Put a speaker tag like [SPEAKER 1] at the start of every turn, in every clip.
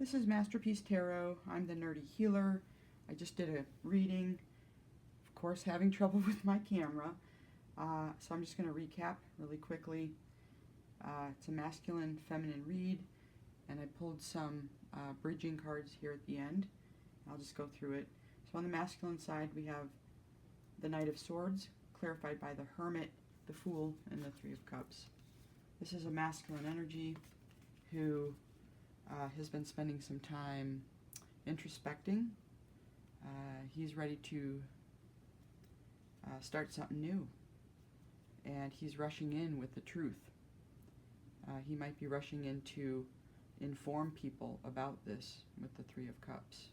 [SPEAKER 1] This is Masterpiece Tarot. I'm the Nerdy Healer. I just did a reading. Of course, having trouble with my camera. So I'm just going to recap really quickly. It's a masculine, feminine read, and I pulled some bridging cards here at the end. I'll just go through it. So on the masculine side, we have the Knight of Swords, clarified by the Hermit, the Fool, and the Three of Cups. This is a masculine energy who has been spending some time introspecting. He's ready to start something new, and he's rushing in with the truth. He might be rushing in to inform people about this with the Three of Cups.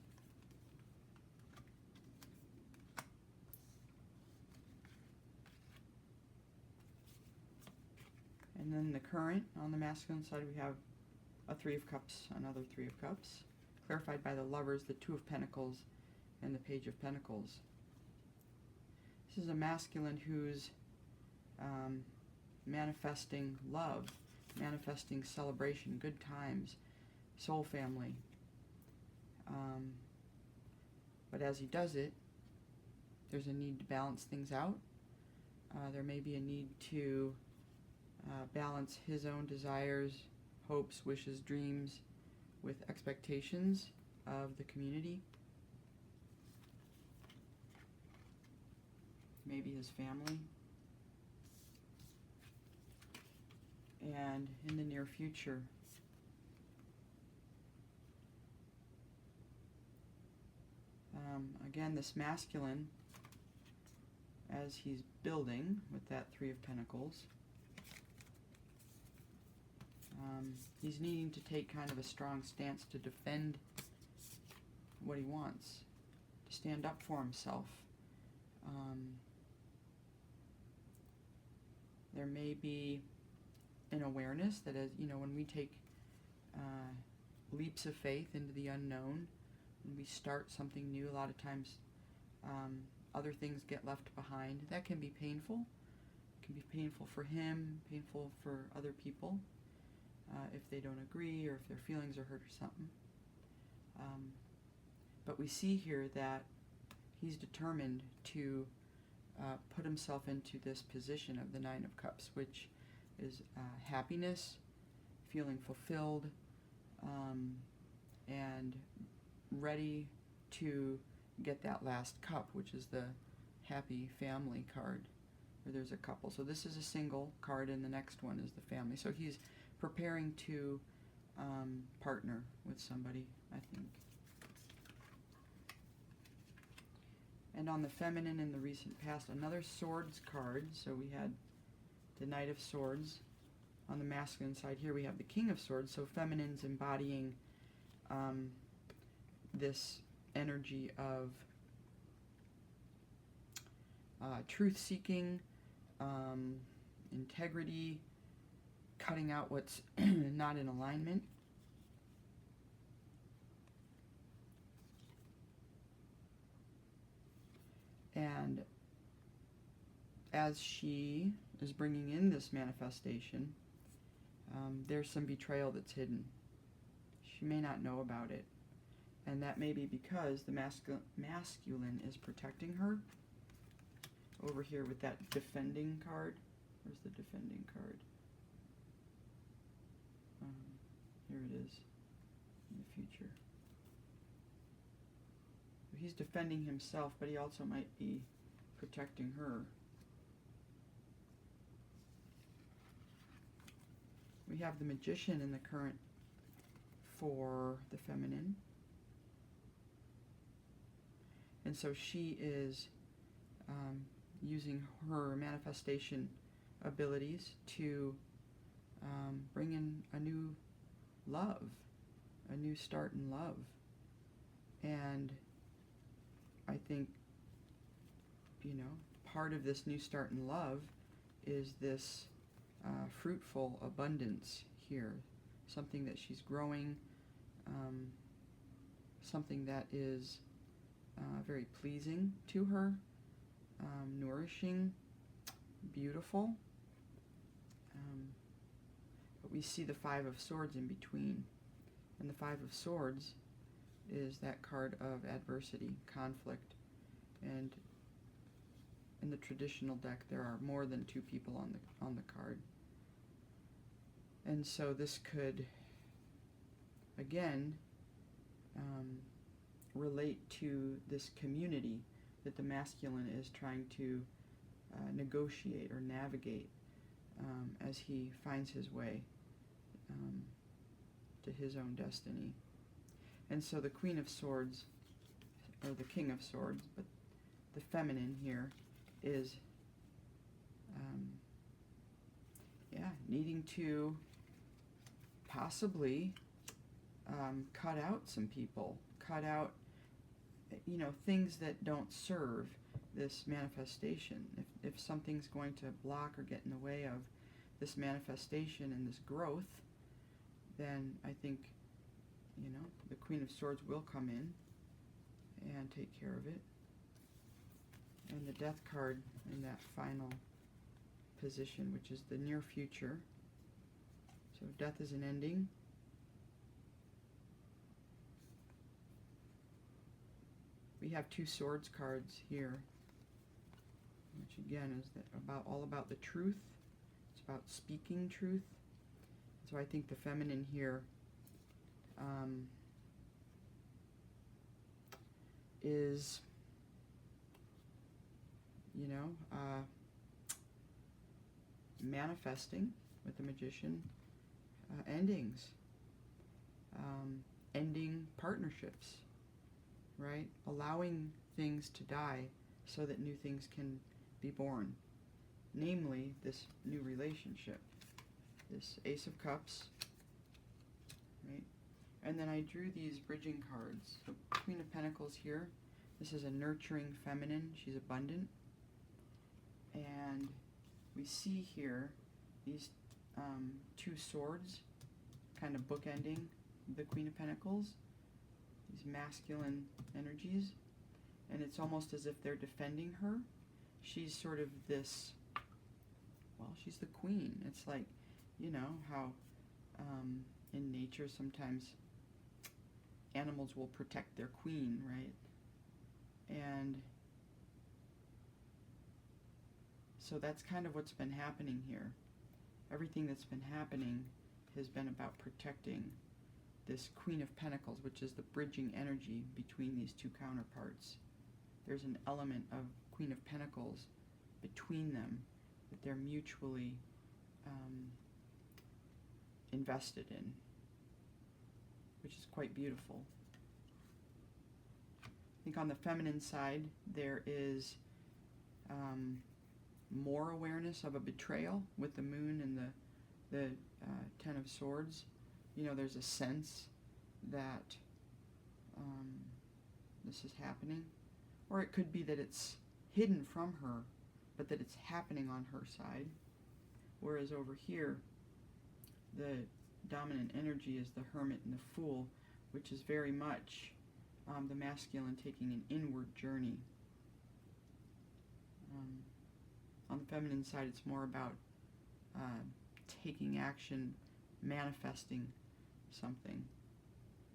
[SPEAKER 1] And then the current, on the masculine side, we have a Three of Cups, another Three of Cups, clarified by the Lovers, the Two of Pentacles, and the Page of Pentacles. This is a masculine who's manifesting love, manifesting celebration, good times, soul family. But as he does it, there's a need to balance things out. There may be a need to balance his own desires, hopes, wishes, dreams with expectations of the community. Maybe his family. And in the near future, again, this masculine, as he's building with that Three of Pentacles, he's needing to take kind of a strong stance to defend what he wants, to stand up for himself. There may be an awareness that, as you know, when we take leaps of faith into the unknown, when we start something new, a lot of times other things get left behind. That can be painful. It can be painful for him, painful for other people, if they don't agree or if their feelings are hurt or something. But we see here that he's determined to put himself into this position of the Nine of Cups, which is happiness, feeling fulfilled, and ready to get that last cup, which is the happy family card, where there's a couple. So this is a single card, and the next one is the family. So he's preparing to partner with somebody, I think. And on the feminine in the recent past, another swords card. So we had the Knight of Swords. On the masculine side here, we have the King of Swords. So feminine's embodying this energy of truth-seeking, integrity, cutting out what's not in alignment. And as she is bringing in this manifestation, there's some betrayal that's hidden. She may not know about it. And that may be because the masculine is protecting her. Over here with that defending card. Where's the defending card? Here it is, in the future. He's defending himself, but he also might be protecting her. We have the Magician in the current for the feminine. And so she is using her manifestation abilities to bring in a new love, a new start in love. And I think, you know, part of this new start in love is this fruitful abundance here. Something that she's growing, something that is very pleasing to her, nourishing, beautiful. But we see the Five of Swords in between. And the Five of Swords is that card of adversity, conflict, and in the traditional deck there are more than two people on the card. And so this could, again, relate to this community that the masculine is trying to negotiate or navigate as he finds his way to his own destiny. And so the Queen of Swords, or the King of Swords, but the feminine here is, needing to possibly cut out some people, cut out, things that don't serve this manifestation. If something's going to block or get in the way of this manifestation and this growth, then I think, the Queen of Swords will come in and take care of it. And the Death card in that final position, which is the near future. So death is an ending. We have two Swords cards here, which again is all about the truth. It's about speaking truth. So I think the feminine here is, manifesting with the Magician, endings, ending partnerships, right? Allowing things to die so that new things can be born, namely this new relationship, this Ace of Cups, right? And then I drew these bridging cards. The Queen of Pentacles here, this is a nurturing feminine, she's abundant, and we see here these two swords kind of bookending the Queen of Pentacles, these masculine energies, and it's almost as if they're defending her. She's sort of this, she's the queen. It's like, how in nature sometimes animals will protect their queen, right? And so that's kind of what's been happening here. Everything that's been happening has been about protecting this Queen of Pentacles, which is the bridging energy between these two counterparts. There's an element of Queen of Pentacles between them that they're mutually invested in, which is quite beautiful. I think on the feminine side there is more awareness of a betrayal with the Moon and the Ten of Swords. There's a sense that this is happening, or it could be that it's hidden from her, but that it's happening on her side. Whereas over here, the dominant energy is the Hermit and the Fool, which is very much the masculine taking an inward journey. On the feminine side, it's more about taking action, manifesting something,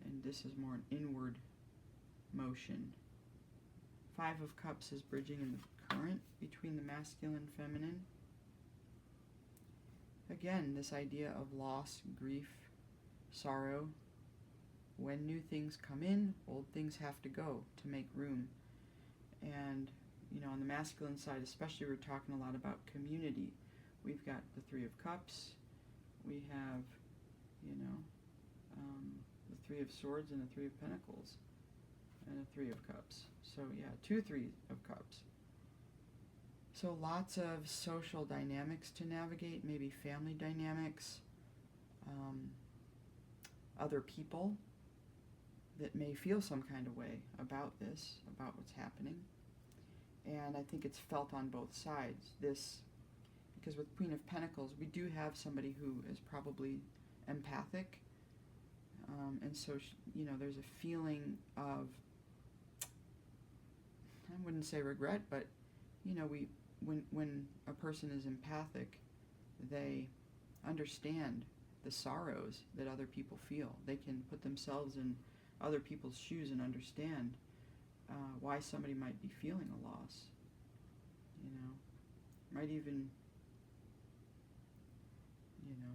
[SPEAKER 1] and this is more an inward motion. Five of Cups is bridging in the current between the masculine and feminine. Again, this idea of loss, grief, sorrow. When new things come in, old things have to go to make room. And on the masculine side especially, we're talking a lot about community. We've got the Three of Cups, we have, the Three of Swords and the Three of Pentacles, and a Three of Cups. So yeah, two Three of Cups. So lots of social dynamics to navigate, maybe family dynamics, other people that may feel some kind of way about this, about what's happening. And I think it's felt on both sides. Because with Queen of Pentacles, we do have somebody who is probably empathic, and so there's a feeling of, I wouldn't say regret, but when a person is empathic, they understand the sorrows that other people feel. They can put themselves in other people's shoes and understand why somebody might be feeling a loss. You know, might even, you know,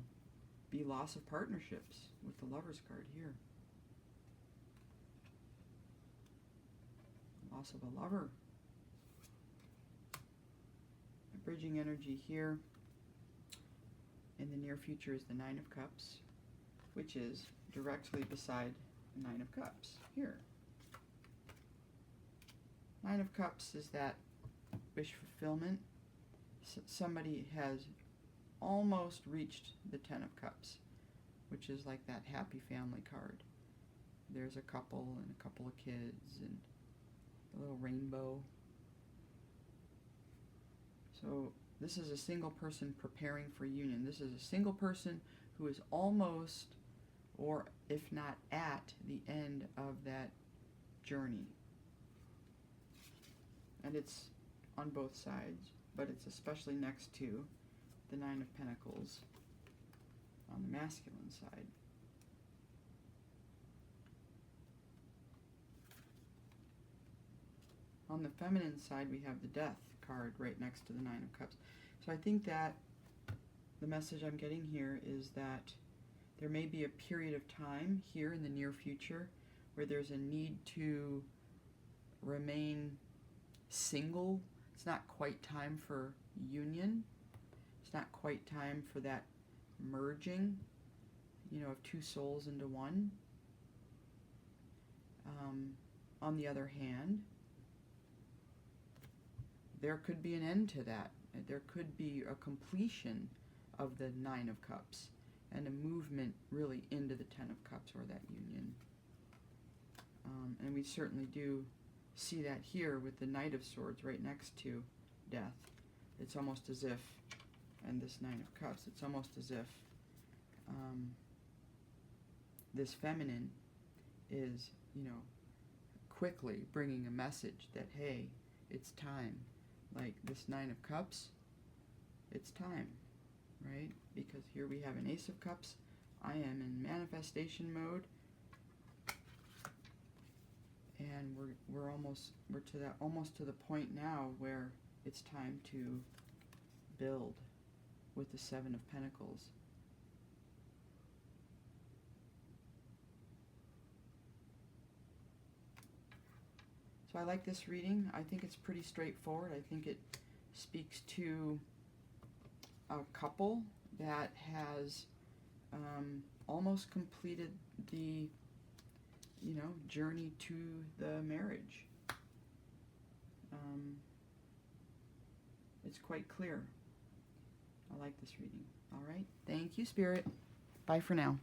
[SPEAKER 1] be loss of partnerships with the Lover's card here. Loss of a lover. A bridging energy here in the near future is the Nine of Cups, which is directly beside the Nine of Cups here. Nine of Cups is that wish fulfillment. Somebody has almost reached the Ten of Cups, which is like that happy family card. There's a couple and a couple of kids and a little rainbow. So this is a single person preparing for union. This is a single person who is almost, or if not at, the end of that journey. And it's on both sides, but it's especially next to the Nine of Pentacles on the masculine side. On the feminine side, we have the Death card right next to the Nine of Cups. So I think that the message I'm getting here is that there may be a period of time here in the near future where there's a need to remain single. It's not quite time for union. It's not quite time for that merging, you know, of two souls into one. On the other hand, there could be an end to that. There could be a completion of the Nine of Cups and a movement really into the Ten of Cups or that union. And we certainly do see that here with the Knight of Swords right next to Death. It's almost as if, and this Nine of Cups, it's almost as if this feminine is, you know, quickly bringing a message that, hey, it's time. Like this Nine of Cups, it's time, right? Because here we have an Ace of Cups. I am in manifestation mode, and we're almost to the point now where it's time to build with the Seven of Pentacles. So I like this reading. I think it's pretty straightforward. I think it speaks to a couple that has almost completed the, you know, journey to the marriage. It's quite clear. I like this reading. All right. Thank you, Spirit. Bye for now.